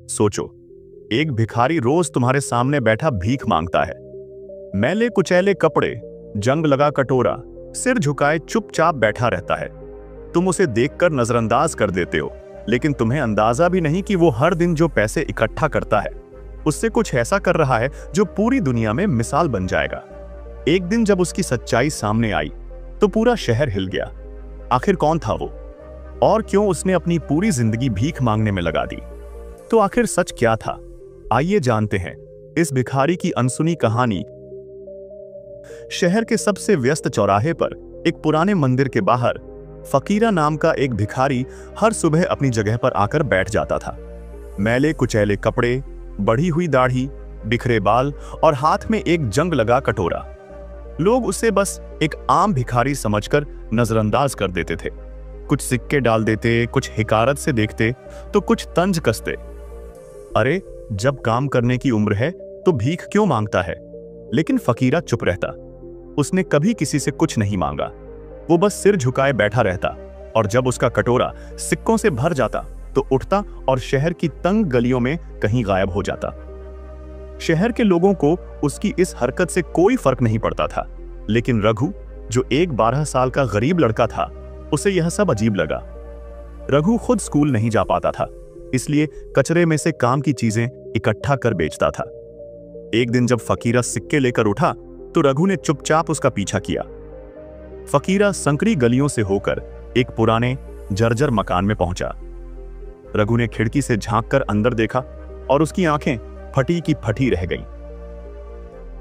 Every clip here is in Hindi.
सोचो, एक भिखारी रोज तुम्हारे सामने बैठा भीख मांगता है। मैले कुचैले कपड़े, जंग लगा कटोरा, सिर झुकाए चुपचाप बैठा रहता है। तुम उसे देखकर नजरअंदाज कर देते हो, लेकिन तुम्हें अंदाजा भी नहीं कि वो हर दिन जो पैसे इकट्ठा करता है उससे कुछ ऐसा कर रहा है जो पूरी दुनिया में मिसाल बन जाएगा। एक दिन जब उसकी सच्चाई सामने आई तो पूरा शहर हिल गया। आखिर कौन था वो, और क्यों उसने अपनी पूरी जिंदगी भीख मांगने में लगा दी? तो आखिर सच क्या था? आइए जानते हैं इस भिखारी की अनसुनी कहानी। शहर के सबसे व्यस्त चौराहे पर एक पुराने मंदिर के बाहर फकीरा नाम का एक भिखारी हर सुबह अपनी जगह पर आकर बैठ जाता था। मैले कुचैले कपड़े, बढ़ी हुई दाढ़ी, बिखरे बाल और हाथ में एक जंग लगा कटोरा। लोग उसे बस एक आम भिखारी समझकर नजरअंदाज कर देते थे। कुछ सिक्के डाल देते, कुछ हिकारत से देखते तो कुछ तंज कसते। अरे, जब काम करने की उम्र है तो भीख क्यों मांगता है? लेकिन फकीरा चुप रहता। उसने कभी किसी से कुछ नहीं मांगा। वो बस सिर झुकाए बैठा रहता, और जब उसका कटोरा सिक्कों से भर जाता तो उठता और शहर की तंग गलियों में कहीं गायब हो जाता। शहर के लोगों को उसकी इस हरकत से कोई फर्क नहीं पड़ता था, लेकिन रघु, जो एक 12 साल का गरीब लड़का था, उसे यह सब अजीब लगा। रघु खुद स्कूल नहीं जा पाता था, इसलिए कचरे में से काम की चीजें इकट्ठा कर बेचता था। एक दिन जब फकीरा सिक्के लेकर उठा तो रघु ने चुपचाप उसका पीछा किया। फकीरा संकरी गलियों से होकर एक पुराने जर्जर मकान में पहुंचा। रघु ने खिड़की से झांककर अंदर देखा और उसकी आंखें फटी की फटी रह गईं।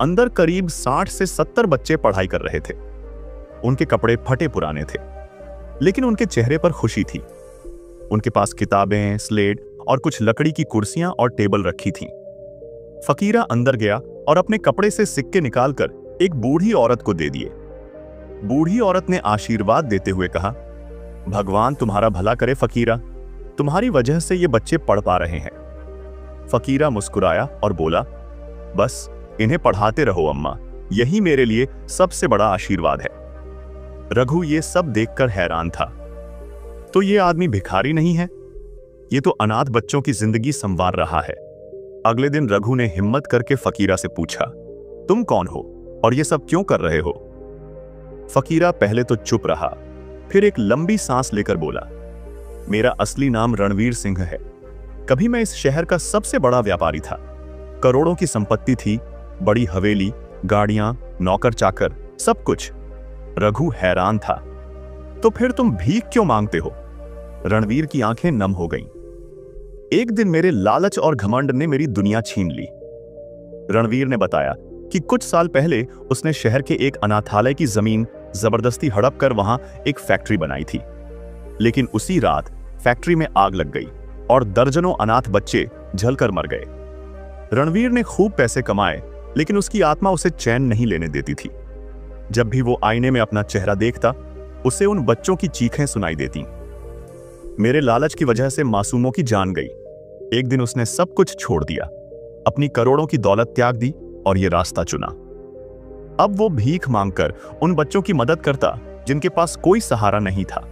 अंदर करीब 60 से 70 बच्चे पढ़ाई कर रहे थे। उनके कपड़े फटे पुराने थे, लेकिन उनके चेहरे पर खुशी थी। उनके पास किताबें, स्लेट और कुछ लकड़ी की कुर्सियां और टेबल रखी थीं। फकीरा अंदर गया और अपने कपड़े से सिक्के निकालकर एक बूढ़ी औरत को दे दिए। बूढ़ी औरत ने आशीर्वाद देते हुए कहा, भगवान तुम्हारा भला करे फकीरा, तुम्हारी वजह से ये बच्चे पढ़ पा रहे हैं। फकीरा मुस्कुराया और बोला, बस इन्हें पढ़ाते रहो अम्मा, यही मेरे लिए सबसे बड़ा आशीर्वाद है। रघु ये सब देखकर हैरान था। तो ये आदमी भिखारी नहीं है, ये तो अनाथ बच्चों की जिंदगी संवार रहा है। अगले दिन रघु ने हिम्मत करके फकीरा से पूछा, तुम कौन हो और ये सब क्यों कर रहे हो? फकीरा पहले तो चुप रहा, फिर एक लंबी सांस लेकर बोला, मेरा असली नाम रणवीर सिंह है। कभी मैं इस शहर का सबसे बड़ा व्यापारी था। करोड़ों की संपत्ति थी, बड़ी हवेली, गाड़ियां, नौकर चाकर, सब कुछ। रघु हैरान था। तो फिर तुम भीख क्यों मांगते हो? रणवीर की आंखें नम हो गईं। एक दिन मेरे लालच और घमंड ने मेरी दुनिया छीन ली। रणवीर ने बताया कि कुछ साल पहले उसने शहर के एक अनाथालय की जमीन जबरदस्ती हड़प कर वहां एक फैक्ट्री बनाई थी। लेकिन उसी रात फैक्ट्री में आग लग गई और दर्जनों अनाथ बच्चे जलकर मर गए। रणवीर ने खूब पैसे कमाए, लेकिन उसकी आत्मा उसे चैन नहीं लेने देती थी। जब भी वो आईने में अपना चेहरा देखता, उसे उन बच्चों की चीखें सुनाई देती। मेरे लालच की वजह से मासूमों की जान गई। एक दिन उसने सब कुछ छोड़ दिया, अपनी करोड़ों की दौलत त्याग दी और ये रास्ता चुना। अब वो भीख मांगकर उन बच्चों की मदद करता जिनके पास कोई सहारा नहीं था।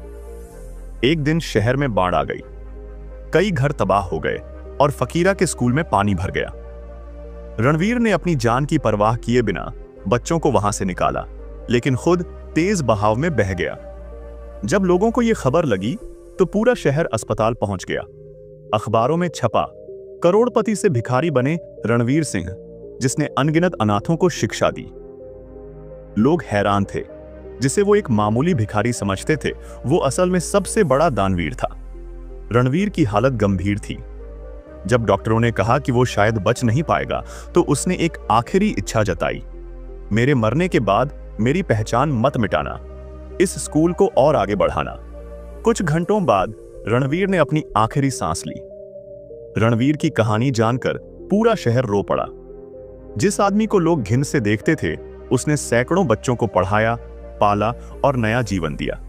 एक दिन शहर में बाढ़ आ गई, कई घर तबाह हो गए और फकीरा के स्कूल में पानी भर गया। रणवीर ने अपनी जान की परवाह किए बिना बच्चों को वहां से निकाला, लेकिन खुद तेज बहाव में बह गया। जब लोगों को यह खबर लगी तो पूरा शहर अस्पताल पहुंच गया। अखबारों में छपा, करोड़पति से भिखारी बने रणवीर सिंह, जिसने अनगिनत अनाथों को शिक्षा दी। लोग हैरान थे। जिसे वो एक मामूली भिखारी समझते थे, वो असल में सबसे बड़ा दानवीर था। रणवीर की हालत गंभीर थी। जब डॉक्टरों ने कहा कि वो शायद बच नहीं पाएगा, तो उसने एक आखिरी इच्छा जताई, मेरे मरने के बाद मेरी पहचान मत मिटाना, इस स्कूल को और आगे बढ़ाना। कुछ घंटों बाद रणवीर ने अपनी आखिरी सांस ली। रणवीर की कहानी जानकर पूरा शहर रो पड़ा। जिस आदमी को लोग घिन से देखते थे, उसने सैकड़ों बच्चों को पढ़ाया, पाला और नया जीवन दिया।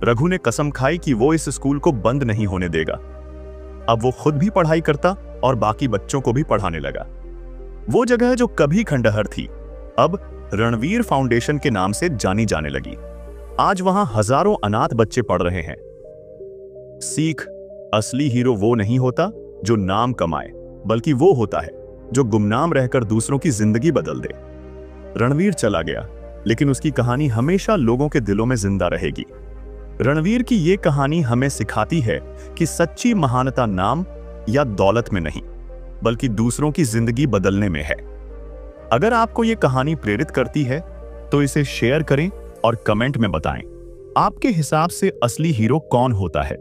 रघु ने कसम खाई कि वो इस स्कूल को बंद नहीं होने देगा। अब वो खुद भी पढ़ाई करता और बाकी बच्चों को भी पढ़ाने लगा। वो जगह जो कभी खंडहर थी, अब रणवीर फाउंडेशन के नाम से जानी जाने लगी। आज वहां हजारों अनाथ बच्चे पढ़ रहे हैं। सीख, असली हीरो वो नहीं होता जो नाम कमाए, बल्कि वो होता है जो गुमनाम रहकर दूसरों की जिंदगी बदल दे। रणवीर चला गया, लेकिन उसकी कहानी हमेशा लोगों के दिलों में जिंदा रहेगी। रणवीर की ये कहानी हमें सिखाती है कि सच्ची महानता नाम या दौलत में नहीं, बल्कि दूसरों की जिंदगी बदलने में है। अगर आपको ये कहानी प्रेरित करती है तो इसे शेयर करें और कमेंट में बताएं, आपके हिसाब से असली हीरो कौन होता है।